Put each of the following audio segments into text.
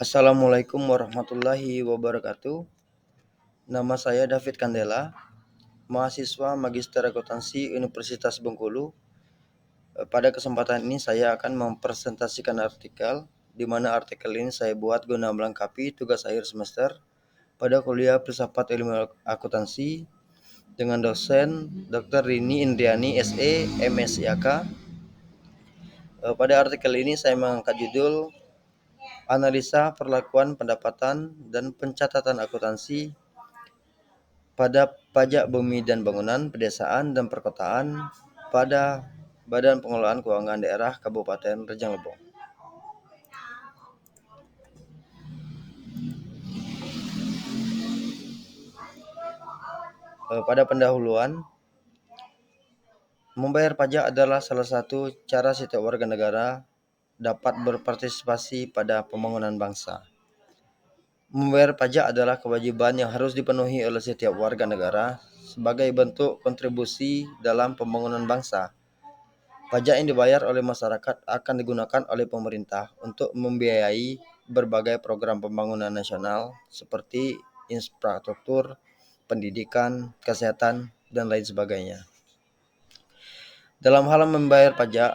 Assalamualaikum warahmatullahi wabarakatuh. Nama saya David Kandela, mahasiswa Magister Akuntansi Universitas Bengkulu. Pada kesempatan ini saya akan mempresentasikan artikel, di mana artikel ini saya buat guna melengkapi tugas akhir semester pada kuliah Filsafat Ilmu Akuntansi dengan dosen Dr. Rini Indriani SE MSIAK. Pada artikel ini saya mengangkat judul Analisa Perlakuan Pendapatan dan Pencatatan Akuntansi pada pajak bumi dan bangunan, pedesaan dan perkotaan pada Badan Pengelolaan Keuangan Daerah Kabupaten Rejang Lebong. Pada pendahuluan, membayar pajak adalah salah satu cara setiap warga negara dapat berpartisipasi pada pembangunan bangsa. Membayar pajak adalah kewajiban yang harus dipenuhi oleh setiap warga negara sebagai bentuk kontribusi dalam pembangunan bangsa. Pajak yang dibayar oleh masyarakat akan digunakan oleh pemerintah untuk membiayai berbagai program pembangunan nasional seperti infrastruktur, pendidikan, kesehatan, dan lain sebagainya. Dalam hal membayar pajak,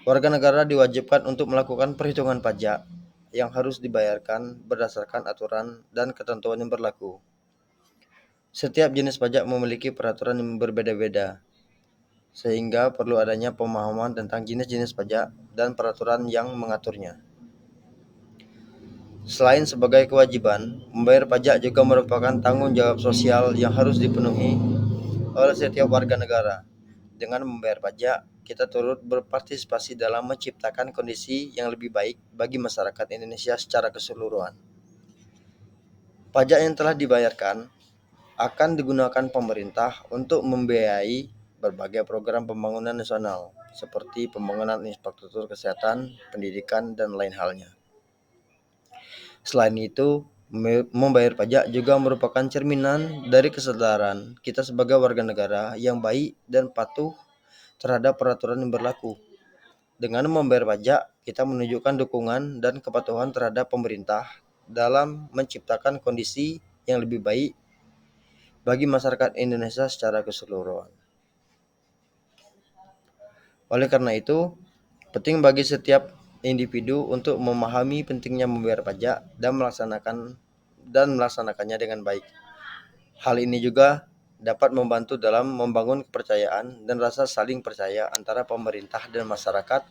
warga negara diwajibkan untuk melakukan perhitungan pajak yang harus dibayarkan berdasarkan aturan dan ketentuan yang berlaku. Setiap jenis pajak memiliki peraturan yang berbeda-beda, sehingga perlu adanya pemahaman tentang jenis-jenis pajak dan peraturan yang mengaturnya. Selain sebagai kewajiban, membayar pajak juga merupakan tanggung jawab sosial yang harus dipenuhi oleh setiap warga negara. Dengan membayar pajak, kita turut berpartisipasi dalam menciptakan kondisi yang lebih baik bagi masyarakat Indonesia secara keseluruhan. Pajak yang telah dibayarkan akan digunakan pemerintah untuk membiayai berbagai program pembangunan nasional seperti pembangunan infrastruktur kesehatan, pendidikan, dan lain halnya. Selain itu, membayar pajak juga merupakan cerminan dari kesadaran kita sebagai warga negara yang baik dan patuh terhadap peraturan yang berlaku. Dengan membayar pajak, kita menunjukkan dukungan dan kepatuhan terhadap pemerintah dalam menciptakan kondisi yang lebih baik bagi masyarakat Indonesia secara keseluruhan. Oleh karena itu, penting bagi setiap individu untuk memahami pentingnya membayar pajak dan melaksanakannya dengan baik. Hal ini juga dapat membantu dalam membangun kepercayaan dan rasa saling percaya antara pemerintah dan masyarakat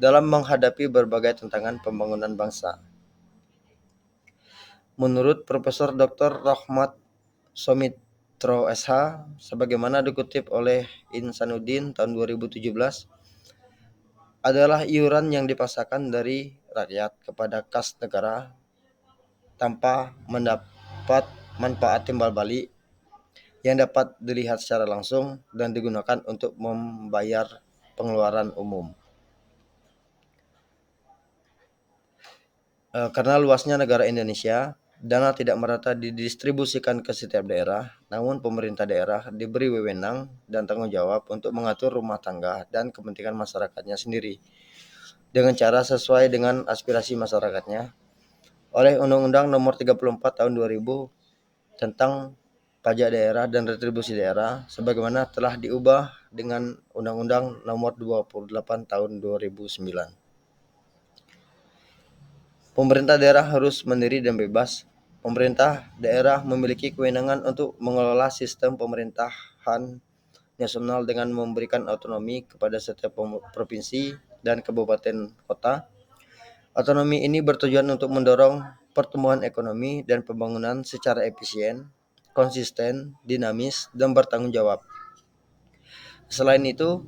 dalam menghadapi berbagai tantangan pembangunan bangsa. Menurut Profesor Dr. Rahmat Somitro SH, sebagaimana dikutip oleh Insanuddin tahun 2017, adalah iuran yang dipaksakan dari rakyat kepada kas negara tanpa mendapat manfaat timbal balik yang dapat dilihat secara langsung dan digunakan untuk membayar pengeluaran umum. Karena luasnya negara Indonesia, dana tidak merata didistribusikan ke setiap daerah, namun pemerintah daerah diberi wewenang dan tanggung jawab untuk mengatur rumah tangga dan kepentingan masyarakatnya sendiri dengan cara sesuai dengan aspirasi masyarakatnya oleh Undang-Undang Nomor 34 Tahun 2000 tentang Pajak Daerah dan Retribusi Daerah sebagaimana telah diubah dengan Undang-Undang Nomor 28 Tahun 2009. Pemerintah daerah harus mandiri dan bebas. Pemerintah daerah memiliki kewenangan untuk mengelola sistem pemerintahan nasional dengan memberikan otonomi kepada setiap provinsi dan kabupaten kota. Otonomi ini bertujuan untuk mendorong pertumbuhan ekonomi dan pembangunan secara efisien, konsisten, dinamis, dan bertanggung jawab. Selain itu,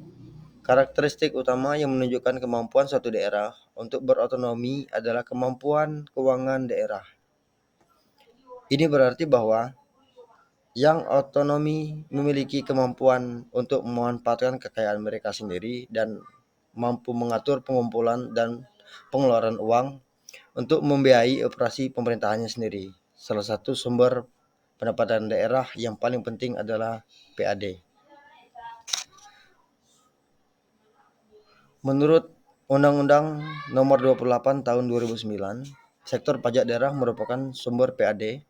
karakteristik utama yang menunjukkan kemampuan suatu daerah untuk berotonomi adalah kemampuan keuangan daerah. Ini berarti bahwa yang otonomi memiliki kemampuan untuk memanfaatkan kekayaan mereka sendiri dan mampu mengatur pengumpulan dan pengeluaran uang untuk membiayai operasi pemerintahannya sendiri. Salah satu sumber pendapatan daerah yang paling penting adalah PAD. Menurut Undang-Undang Nomor 28 Tahun 2009 sektor pajak daerah merupakan sumber PAD.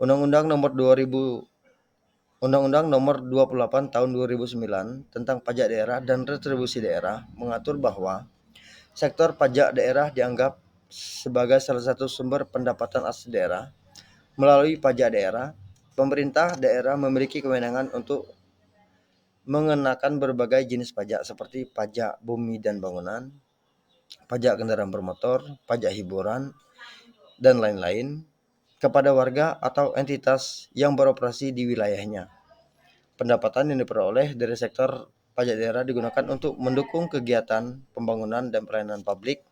Undang-Undang Nomor 2000 Undang-Undang Nomor 28 Tahun 2009 tentang Pajak Daerah dan Retribusi Daerah mengatur bahwa sektor pajak daerah dianggap sebagai salah satu sumber pendapatan asli daerah. Melalui pajak daerah, pemerintah daerah memiliki kewenangan untuk mengenakan berbagai jenis pajak seperti pajak bumi dan bangunan, pajak kendaraan bermotor, pajak hiburan, dan lain-lain kepada warga atau entitas yang beroperasi di wilayahnya. Pendapatan yang diperoleh dari sektor pajak daerah digunakan untuk mendukung kegiatan pembangunan dan pelayanan publik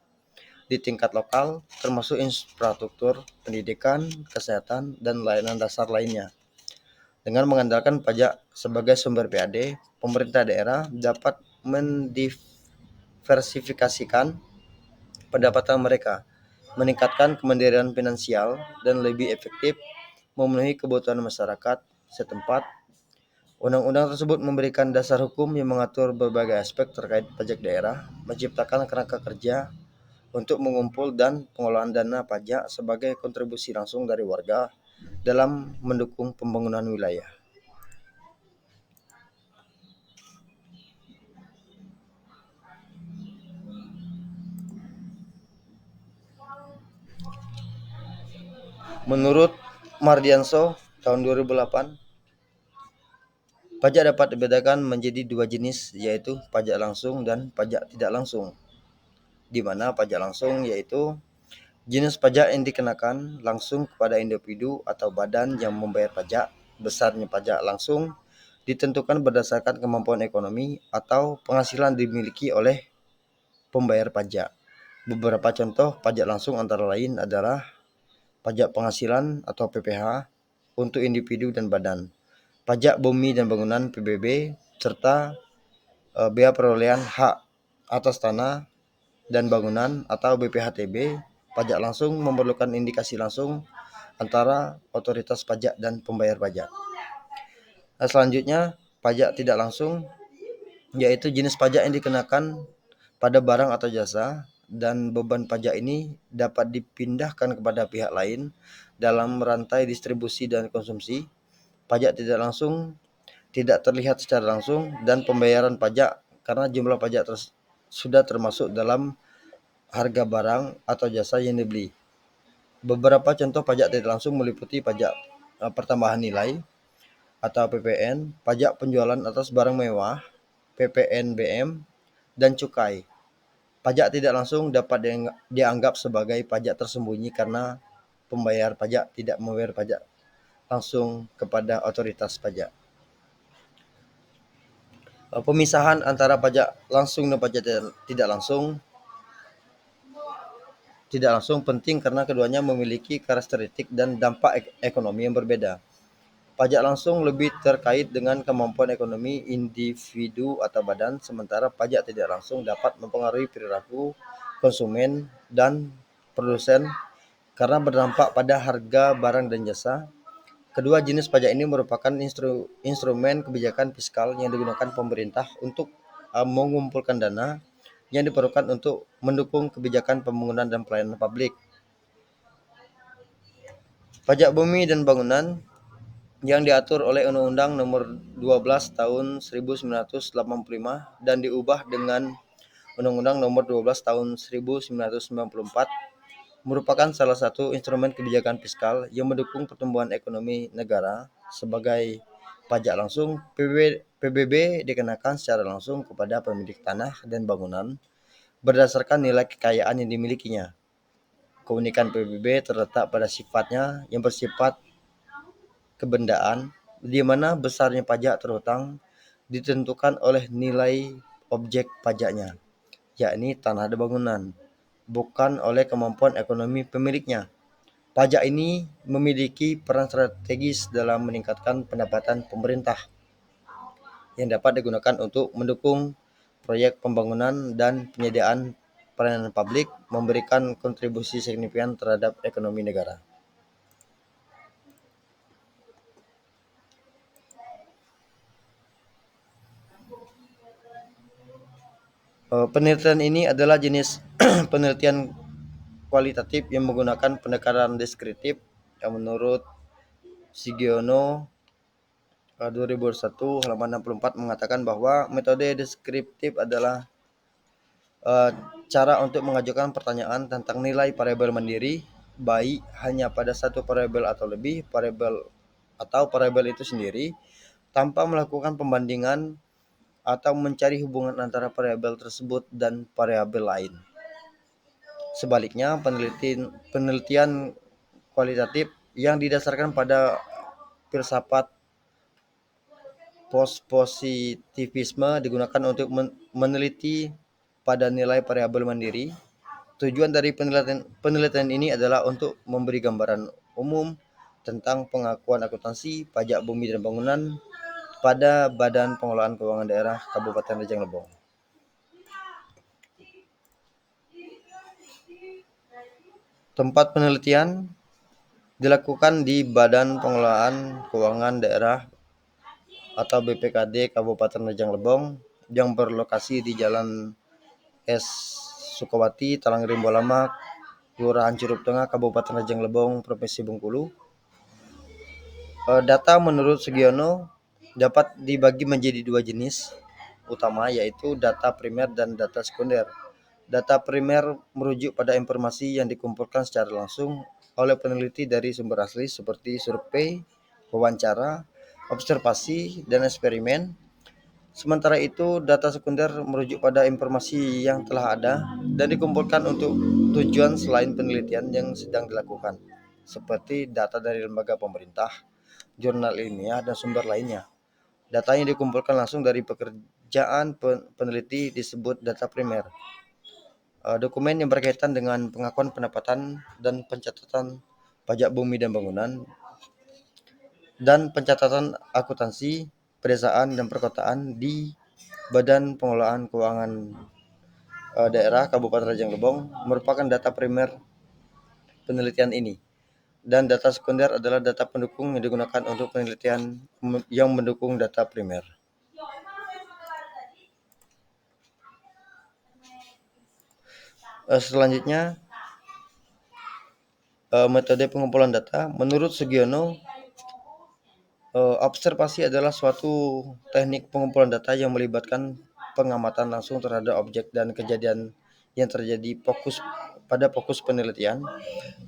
di tingkat lokal, termasuk infrastruktur, pendidikan, kesehatan, dan layanan dasar lainnya. Dengan mengandalkan pajak sebagai sumber PAD, pemerintah daerah dapat mendiversifikasikan pendapatan mereka, meningkatkan kemandirian finansial, dan lebih efektif memenuhi kebutuhan masyarakat setempat. Undang-undang tersebut memberikan dasar hukum yang mengatur berbagai aspek terkait pajak daerah, menciptakan kerangka kerja untuk mengumpul dan pengelolaan dana pajak sebagai kontribusi langsung dari warga dalam mendukung pembangunan wilayah. Menurut Mardianso tahun 2008, pajak dapat dibedakan menjadi dua jenis, yaitu pajak langsung dan pajak tidak langsung. Di mana pajak langsung yaitu jenis pajak yang dikenakan langsung kepada individu atau badan yang membayar pajak. Besarnya pajak langsung ditentukan berdasarkan kemampuan ekonomi atau penghasilan dimiliki oleh pembayar pajak. Beberapa contoh pajak langsung antara lain adalah pajak penghasilan atau PPH untuk individu dan badan, pajak bumi dan bangunan PBB, serta bea perolehan hak atas tanah dan bangunan atau BPHTB. Pajak langsung memerlukan indikasi langsung antara otoritas pajak dan pembayar pajak. Nah, selanjutnya, pajak tidak langsung yaitu jenis pajak yang dikenakan pada barang atau jasa dan beban pajak ini dapat dipindahkan kepada pihak lain dalam rantai distribusi dan konsumsi. Pajak tidak langsung tidak terlihat secara langsung dan pembayaran pajak karena jumlah pajak sudah termasuk dalam harga barang atau jasa yang dibeli. Beberapa contoh pajak tidak langsung meliputi pajak pertambahan nilai atau PPN, pajak penjualan atas barang mewah, PPNBM, dan cukai. Pajak tidak langsung dapat dianggap sebagai pajak tersembunyi karena pembayar pajak tidak membayar pajak langsung kepada otoritas pajak. Pemisahan antara pajak langsung dan pajak tidak langsung penting karena keduanya memiliki karakteristik dan dampak ekonomi yang berbeda. Pajak langsung lebih terkait dengan kemampuan ekonomi individu atau badan, sementara pajak tidak langsung dapat mempengaruhi perilaku konsumen dan produsen karena berdampak pada harga barang dan jasa. Kedua jenis pajak ini merupakan instrumen kebijakan fiskal yang digunakan pemerintah untuk mengumpulkan dana yang diperlukan untuk mendukung kebijakan pembangunan dan pelayanan publik. Pajak bumi dan bangunan yang diatur oleh Undang-Undang Nomor 12 Tahun 1985 dan diubah dengan Undang-Undang Nomor 12 Tahun 1994 merupakan salah satu instrumen kebijakan fiskal yang mendukung pertumbuhan ekonomi negara. Sebagai pajak langsung, PBB dikenakan secara langsung kepada pemilik tanah dan bangunan berdasarkan nilai kekayaan yang dimilikinya. Keunikan PBB terletak pada sifatnya yang bersifat kebendaan, di mana besarnya pajak terhutang ditentukan oleh nilai objek pajaknya, yakni tanah dan bangunan, bukan oleh kemampuan ekonomi pemiliknya. Pajak ini memiliki peran strategis dalam meningkatkan pendapatan pemerintah yang dapat digunakan untuk mendukung proyek pembangunan dan penyediaan pelayanan publik, memberikan kontribusi signifikan terhadap ekonomi negara. Penelitian ini adalah jenis penelitian kualitatif yang menggunakan pendekatan deskriptif yang menurut Sugiono 2001 halaman 64 mengatakan bahwa metode deskriptif adalah cara untuk mengajukan pertanyaan tentang nilai variabel mandiri baik hanya pada satu variabel atau lebih variabel atau variabel itu sendiri tanpa melakukan pembandingan atau mencari hubungan antara variabel tersebut dan variabel lain. Sebaliknya, penelitian kualitatif yang didasarkan pada filsafat positivisme digunakan untuk meneliti pada nilai variabel mandiri. Tujuan dari penelitian ini adalah untuk memberi gambaran umum tentang pengakuan akuntansi pajak bumi dan bangunan pada Badan Pengelolaan Keuangan Daerah Kabupaten Rejang Lebong. Tempat penelitian dilakukan di Badan Pengelolaan Keuangan Daerah atau BPKD Kabupaten Rejang Lebong yang berlokasi di Jalan S. Sukawati, Talang Rimbo Lama, Kelurahan Curup Tengah, Kabupaten Rejang Lebong, Provinsi Bengkulu. Data menurut Sugiono dapat dibagi menjadi dua jenis utama, yaitu data primer dan data sekunder. Data primer merujuk pada informasi yang dikumpulkan secara langsung oleh peneliti dari sumber asli seperti survei, wawancara, observasi, dan eksperimen. Sementara itu, data sekunder merujuk pada informasi yang telah ada dan dikumpulkan untuk tujuan selain penelitian yang sedang dilakukan, seperti data dari lembaga pemerintah, jurnal ilmiah, dan sumber lainnya. Data yang dikumpulkan langsung dari pekerjaan peneliti disebut data primer. Dokumen yang berkaitan dengan pengakuan pendapatan dan pencatatan pajak bumi dan bangunan dan pencatatan akuntansi pedesaan dan perkotaan di Badan Pengelolaan Keuangan Daerah Kabupaten Rejang Lebong merupakan data primer penelitian ini. Dan data sekunder adalah data pendukung yang digunakan untuk penelitian yang mendukung data primer. Selanjutnya, metode pengumpulan data. Menurut Sugiono, observasi adalah suatu teknik pengumpulan data yang melibatkan pengamatan langsung terhadap objek dan kejadian yang terjadi pada fokus penelitian.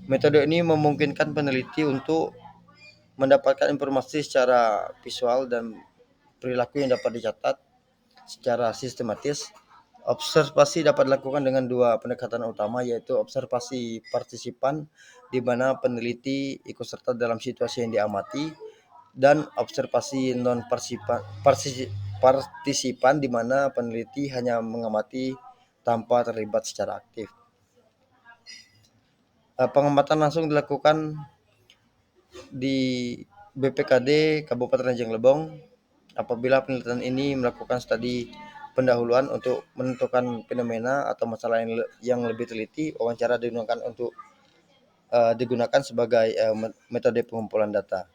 Metode ini memungkinkan peneliti untuk mendapatkan informasi secara visual dan perilaku yang dapat dicatat secara sistematis. Observasi dapat dilakukan dengan dua pendekatan utama, yaitu observasi partisipan di mana peneliti ikut serta dalam situasi yang diamati, dan observasi non partisipan di mana peneliti hanya mengamati tanpa terlibat secara aktif. Pengamatan langsung dilakukan di BPKD Kabupaten Rejang Lebong apabila penelitian ini melakukan studi pendahuluan untuk menentukan fenomena atau masalah yang lebih teliti. Wawancara digunakan sebagai metode pengumpulan data.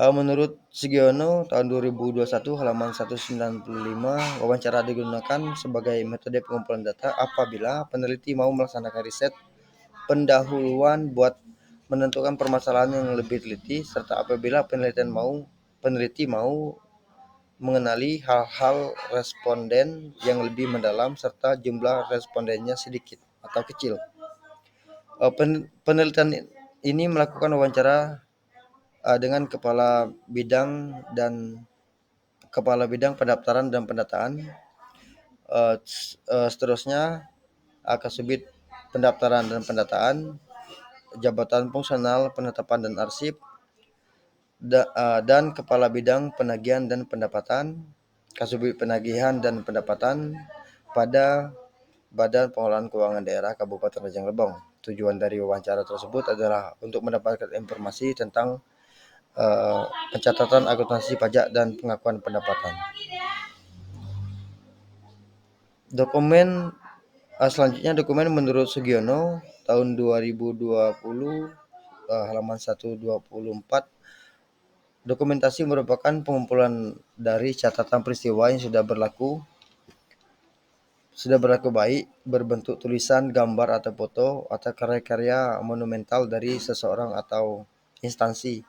Menurut Sugiono tahun 2021 halaman 195, wawancara digunakan sebagai metode pengumpulan data apabila peneliti mau melaksanakan riset pendahuluan buat menentukan permasalahan yang lebih teliti, serta apabila peneliti mau mengenali hal-hal responden yang lebih mendalam serta jumlah respondennya sedikit atau kecil. Penelitian ini melakukan wawancara dengan kepala bidang pendaftaran dan pendataan, seterusnya Kasubit Pendaftaran dan Pendataan, Jabatan Fungsional Penetapan dan Arsip, dan Kepala Bidang Penagihan dan Pendapatan, Kasubit Penagihan dan Pendapatan pada Badan Pengelolaan Keuangan Daerah Kabupaten Rejang Lebong. Tujuan dari wawancara tersebut adalah untuk mendapatkan informasi tentang pencatatan akuntansi pajak dan pengakuan pendapatan. Selanjutnya dokumen menurut Sugiono tahun 2020 halaman 124. Dokumentasi merupakan pengumpulan dari catatan peristiwa yang sudah berlaku sudah berlaku baik berbentuk tulisan, gambar atau foto atau karya-karya monumental dari seseorang atau instansi.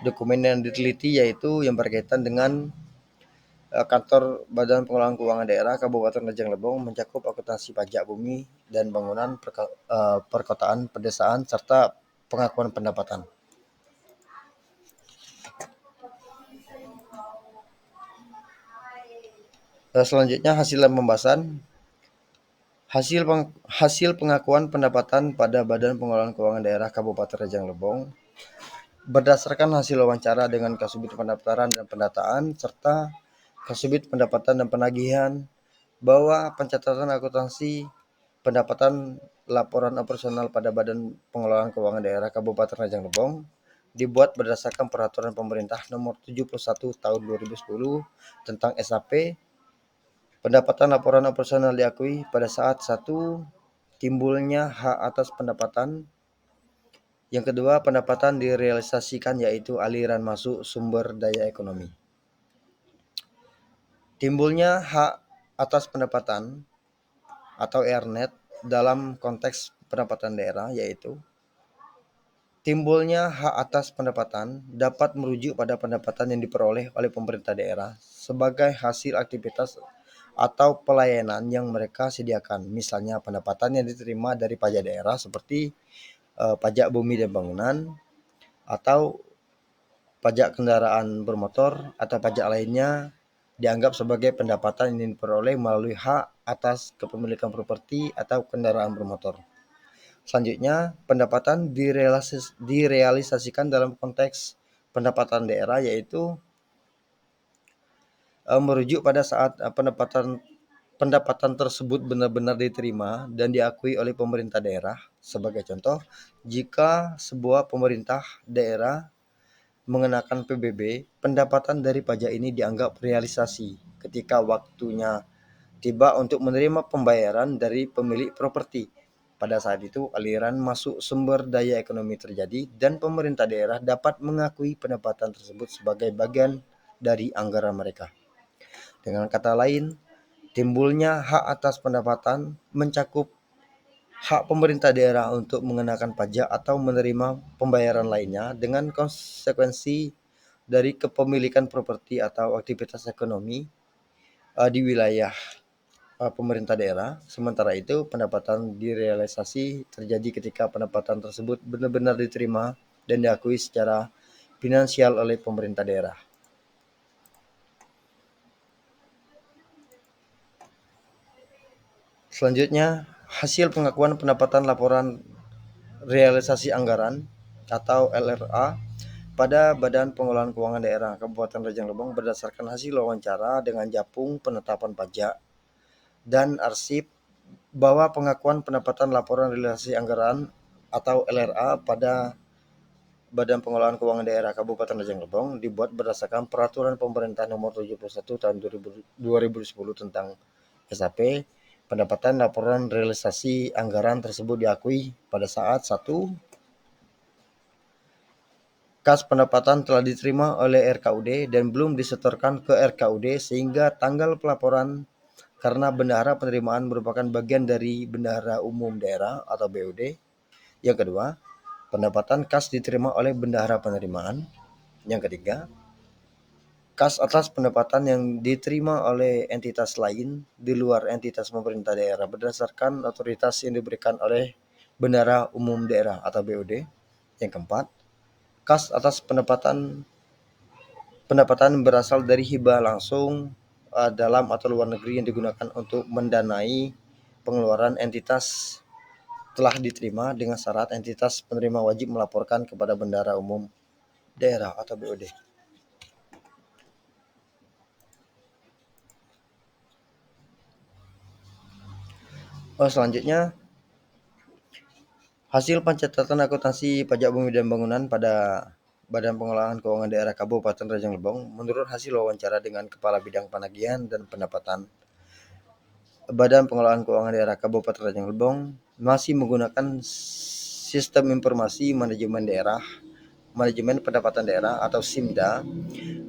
Dokumen yang diteliti yaitu yang berkaitan dengan kantor Badan Pengelolaan Keuangan Daerah Kabupaten Rejang Lebong mencakup akuntansi pajak bumi dan bangunan, perkotaan, pedesaan, serta pengakuan pendapatan. Selanjutnya hasil pembahasan. Hasil pengakuan pendapatan pada Badan Pengelolaan Keuangan Daerah Kabupaten Rejang Lebong berdasarkan hasil wawancara dengan Kasubdit Pendaftaran dan Pendataan serta Kasubdit Pendapatan dan Penagihan bahwa pencatatan akuntansi pendapatan laporan operasional pada Badan Pengelolaan Keuangan Daerah Kabupaten Rejang Lebong dibuat berdasarkan Peraturan Pemerintah Nomor 71 Tahun 2010 tentang SAP. Pendapatan laporan operasional diakui pada saat satu timbulnya hak atas pendapatan. Yang kedua, pendapatan direalisasikan yaitu aliran masuk sumber daya ekonomi. Timbulnya hak atas pendapatan atau ERNET dalam konteks pendapatan daerah yaitu timbulnya hak atas pendapatan dapat merujuk pada pendapatan yang diperoleh oleh pemerintah daerah sebagai hasil aktivitas atau pelayanan yang mereka sediakan. Misalnya pendapatan yang diterima dari pajak daerah seperti pajak bumi dan bangunan atau pajak kendaraan bermotor atau pajak lainnya dianggap sebagai pendapatan yang diperoleh melalui hak atas kepemilikan properti atau kendaraan bermotor. Selanjutnya, pendapatan direalisasikan dalam konteks pendapatan daerah yaitu merujuk pada saat pendapatan tersebut benar-benar diterima dan diakui oleh pemerintah daerah. Sebagai contoh, jika sebuah pemerintah daerah mengenakan PBB, pendapatan dari pajak ini dianggap realisasi ketika waktunya tiba untuk menerima pembayaran dari pemilik properti. Pada saat itu, aliran masuk sumber daya ekonomi terjadi dan pemerintah daerah dapat mengakui pendapatan tersebut sebagai bagian dari anggaran mereka. Dengan kata lain, timbulnya hak atas pendapatan mencakup hak pemerintah daerah untuk mengenakan pajak atau menerima pembayaran lainnya dengan konsekuensi dari kepemilikan properti atau aktivitas ekonomi di wilayah pemerintah daerah. Sementara itu, pendapatan direalisasi terjadi ketika pendapatan tersebut benar-benar diterima dan diakui secara finansial oleh pemerintah daerah. Selanjutnya, hasil pengakuan pendapatan laporan realisasi anggaran atau LRA pada Badan Pengelolaan Keuangan Daerah Kabupaten Rejang Lebong berdasarkan hasil wawancara dengan Japung Penetapan Pajak dan Arsip bahwa pengakuan pendapatan laporan realisasi anggaran atau LRA pada Badan Pengelolaan Keuangan Daerah Kabupaten Rejang Lebong dibuat berdasarkan Peraturan Pemerintah Nomor 71 Tahun 2010 tentang SAP. Pendapatan laporan realisasi anggaran tersebut diakui pada saat satu kas pendapatan telah diterima oleh RKUD dan belum disetorkan ke RKUD sehingga tanggal pelaporan karena bendahara penerimaan merupakan bagian dari bendahara umum daerah atau BUD. Yang kedua, pendapatan kas diterima oleh bendahara penerimaan. Yang ketiga, kas atas pendapatan yang diterima oleh entitas lain di luar entitas pemerintah daerah berdasarkan otoritas yang diberikan oleh bendahara umum daerah atau BUD. Yang keempat, kas atas pendapatan berasal dari hibah langsung dalam atau luar negeri yang digunakan untuk mendanai pengeluaran entitas telah diterima dengan syarat entitas penerima wajib melaporkan kepada bendahara umum daerah atau BUD. Selanjutnya, hasil pencatatan akuntansi pajak bumi dan bangunan pada Badan Pengelolaan Keuangan Daerah Kabupaten Rejang Lebong menurut hasil wawancara dengan Kepala Bidang Penagihan dan Pendapatan Badan Pengelolaan Keuangan Daerah Kabupaten Rejang Lebong masih menggunakan Sistem Informasi Manajemen Daerah, Manajemen Pendapatan Daerah atau SIMDA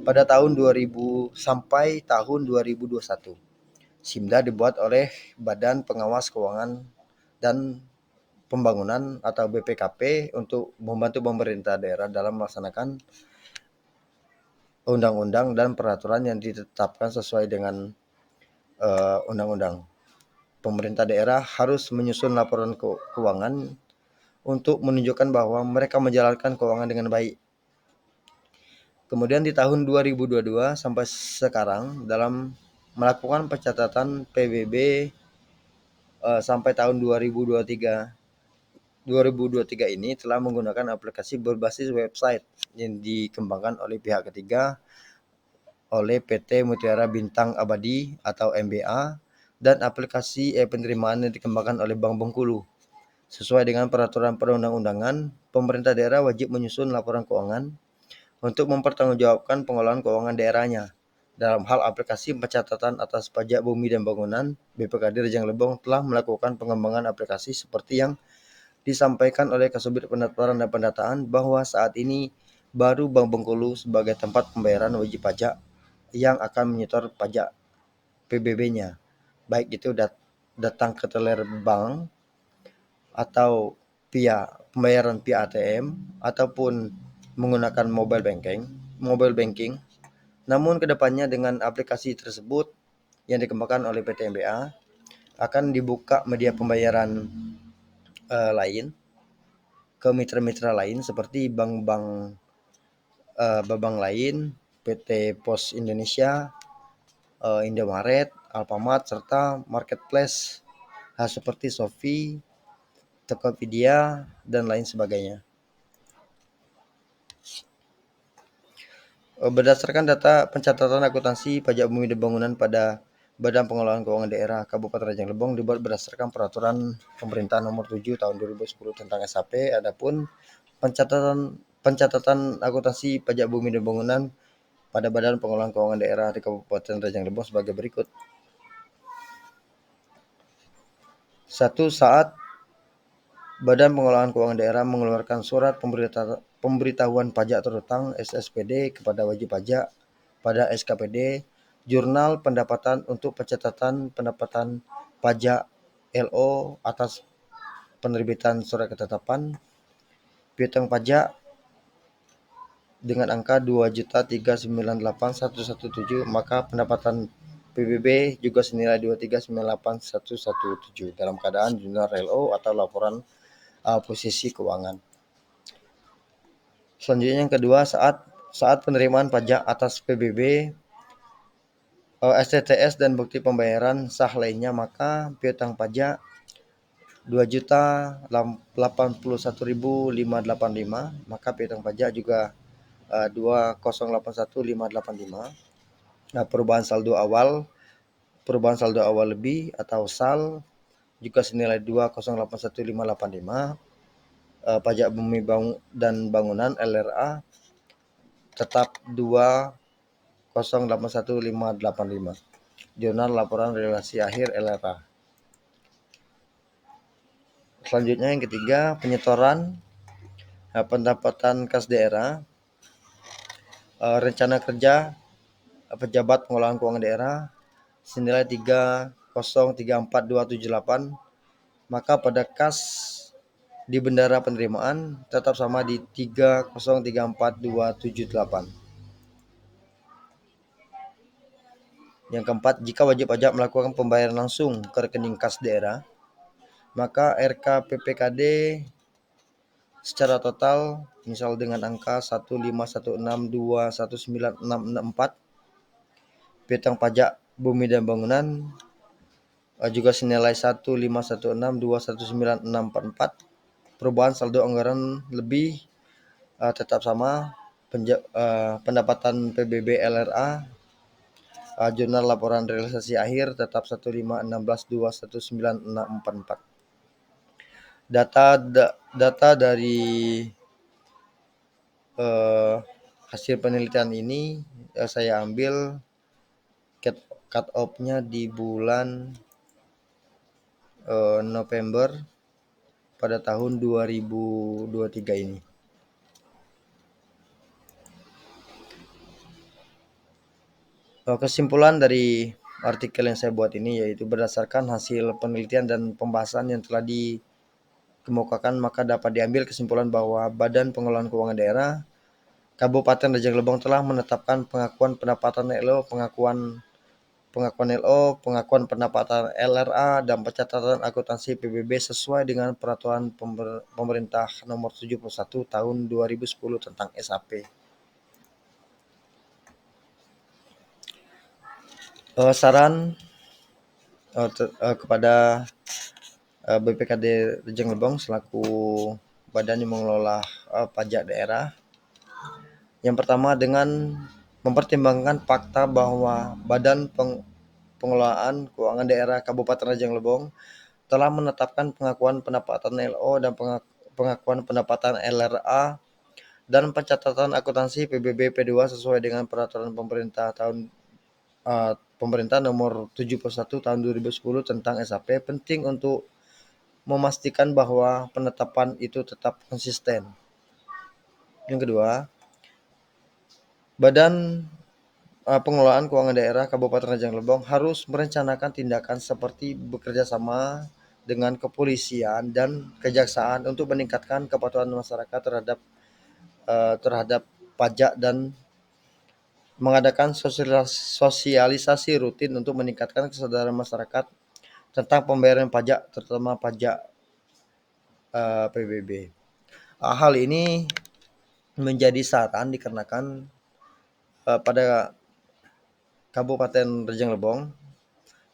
pada tahun 2000 sampai tahun 2021. SIMDA dibuat oleh Badan Pengawas Keuangan dan Pembangunan atau BPKP untuk membantu pemerintah daerah dalam melaksanakan undang-undang dan peraturan yang ditetapkan sesuai dengan undang-undang. Pemerintah daerah harus menyusun laporan keuangan untuk menunjukkan bahwa mereka menjalankan keuangan dengan baik. Kemudian di tahun 2022 sampai sekarang dalam melakukan pencatatan PBB sampai tahun 2023 ini telah menggunakan aplikasi berbasis website yang dikembangkan oleh pihak ketiga oleh PT Mutiara Bintang Abadi atau MBA dan aplikasi penerimaan yang dikembangkan oleh Bank Bengkulu. Sesuai dengan peraturan perundang-undangan, pemerintah daerah wajib menyusun laporan keuangan untuk mempertanggungjawabkan pengelolaan keuangan daerahnya. Dalam hal aplikasi pencatatan atas pajak bumi dan bangunan, BPKD Rejang Lebong telah melakukan pengembangan aplikasi seperti yang disampaikan oleh Kasubdit Pendaftaran dan Pendataan bahwa saat ini baru Bank Bengkulu sebagai tempat pembayaran wajib pajak yang akan menyetor pajak PBB-nya. Baik itu datang ke teller bank atau via pembayaran via ATM ataupun menggunakan mobile banking. Namun kedepannya dengan aplikasi tersebut yang dikembangkan oleh PT MBA akan dibuka media pembayaran lain ke mitra-mitra lain seperti bank-bank lain, PT Pos Indonesia, Indomaret, Alfamart serta marketplace seperti Shopee, Tokopedia dan lain sebagainya. Berdasarkan data pencatatan akuntansi pajak bumi dan bangunan pada Badan Pengelolaan Keuangan Daerah Kabupaten Rejang Lebong dibuat berdasarkan Peraturan Pemerintah Nomor 7 Tahun 2010 tentang SAP. Adapun pencatatan akuntansi pajak bumi dan bangunan pada Badan Pengelolaan Keuangan Daerah di Kabupaten Rejang Lebong sebagai berikut. 1. Saat Badan Pengelolaan Keuangan Daerah mengeluarkan surat pemberitahuan pajak terutang SSPD kepada wajib pajak pada SKPD, Jurnal Pendapatan untuk pencatatan pendapatan pajak LO atas penerbitan surat ketetapan, piutang pajak dengan angka 2.398.117, maka pendapatan PBB juga senilai 2.398.117 dalam keadaan jurnal LO atau laporan posisi keuangan. Selanjutnya yang kedua, saat penerimaan pajak atas PBB, STTS dan bukti pembayaran sah lainnya, maka piutang pajak 2.081.585, maka piutang pajak juga 2.081.585. Nah, perubahan saldo awal lebih atau SAL juga senilai 2.081.585. Pajak bumi dan bangunan LRA tetap 2.081.585. Jurnal laporan realisasi akhir LRA. Selanjutnya yang ketiga, penyetoran pendapatan kas daerah, rencana kerja pejabat pengelolaan keuangan daerah senilai 3034278, maka pada kas di bendara penerimaan tetap sama di 3034278. Yang keempat, jika wajib pajak melakukan pembayaran langsung ke rekening kas daerah, maka RK PPKD secara total misal dengan angka 15162196664, piutang pajak bumi dan bangunan juga senilai 15162196644. Perubahan saldo anggaran lebih tetap sama. Pendapatan PBB LRA jurnal laporan realisasi akhir tetap 15162196644. Data dari hasil penelitian ini saya ambil cut off-nya di bulan November pada tahun 2023 ini. Kesimpulan dari artikel yang saya buat ini, yaitu berdasarkan hasil penelitian dan pembahasan yang telah dikemukakan, maka dapat diambil kesimpulan bahwa Badan Pengelolaan Keuangan Daerah Kabupaten Rejang Lebong telah menetapkan pengakuan pendapatan LO, pengakuan pendapatan LRA, dan pencatatan akuntansi PBB sesuai dengan Peraturan Pemerintah Nomor 71 Tahun 2010 tentang SAP. Saran kepada BPKD Rejang Lebong selaku badan yang mengelola pajak daerah. Yang pertama, dengan mempertimbangkan fakta bahwa Badan Pengelolaan Keuangan Daerah Kabupaten Rejang Lebong telah menetapkan pengakuan pendapatan LO dan pengakuan pendapatan LRA dan pencatatan akuntansi PBB P2 sesuai dengan peraturan pemerintah nomor 71 tahun 2010 tentang SAP, penting untuk memastikan bahwa penetapan itu tetap konsisten. Yang kedua, Badan Pengelolaan Keuangan Daerah Kabupaten Rejang Lebong harus merencanakan tindakan seperti bekerja sama dengan kepolisian dan kejaksaan untuk meningkatkan kepatuhan masyarakat terhadap pajak dan mengadakan sosialisasi rutin untuk meningkatkan kesadaran masyarakat tentang pembayaran pajak, terutama pajak PBB. Hal ini menjadi saran dikarenakan pada Kabupaten Rejang Lebong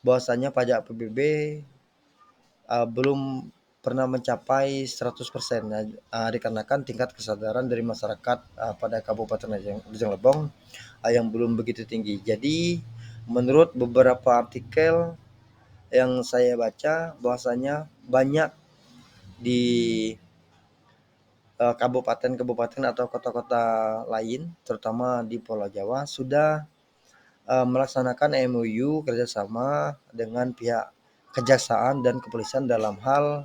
bahwasanya pajak PBB belum pernah mencapai 100%, dikarenakan tingkat kesadaran dari masyarakat pada Kabupaten Rejang Lebong yang belum begitu tinggi. Jadi menurut beberapa artikel yang saya baca bahwasanya banyak di kabupaten-kabupaten atau kota-kota lain, terutama di Pulau Jawa, sudah melaksanakan MOU kerjasama dengan pihak kejaksaan dan kepolisian dalam hal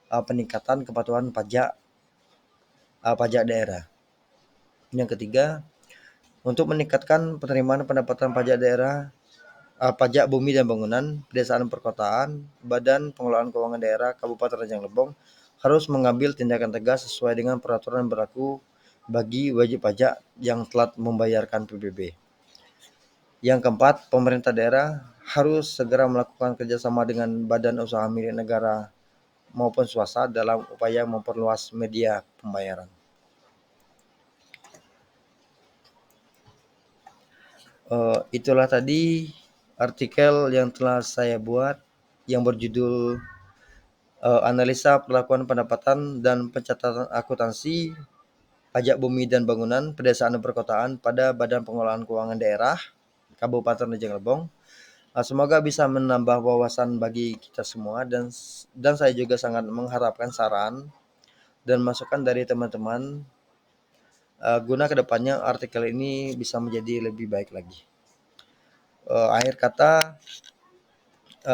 peningkatan kepatuhan pajak daerah. Yang ketiga, untuk meningkatkan penerimaan pendapatan pajak daerah, pajak bumi dan bangunan, pedesaan perkotaan, Badan Pengelolaan Keuangan Daerah Kabupaten Rejang Lebong harus mengambil tindakan tegas sesuai dengan peraturan berlaku bagi wajib pajak yang telah membayarkan PBB. Yang keempat, pemerintah daerah harus segera melakukan kerjasama dengan badan usaha milik negara maupun swasta dalam upaya memperluas media pembayaran. Itulah tadi artikel yang telah saya buat yang berjudul analisa perlakuan pendapatan dan pencatatan akuntansi pajak bumi dan bangunan, pedesaan dan perkotaan pada Badan Pengelolaan Keuangan Daerah Kabupaten Rejang Lebong. Semoga bisa menambah wawasan bagi kita semua, dan saya juga sangat mengharapkan saran dan masukan dari teman-teman guna kedepannya artikel ini bisa menjadi lebih baik lagi. Akhir kata,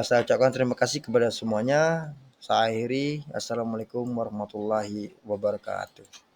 saya ucapkan terima kasih kepada semuanya. Saya akhiri. Assalamualaikum warahmatullahi wabarakatuh.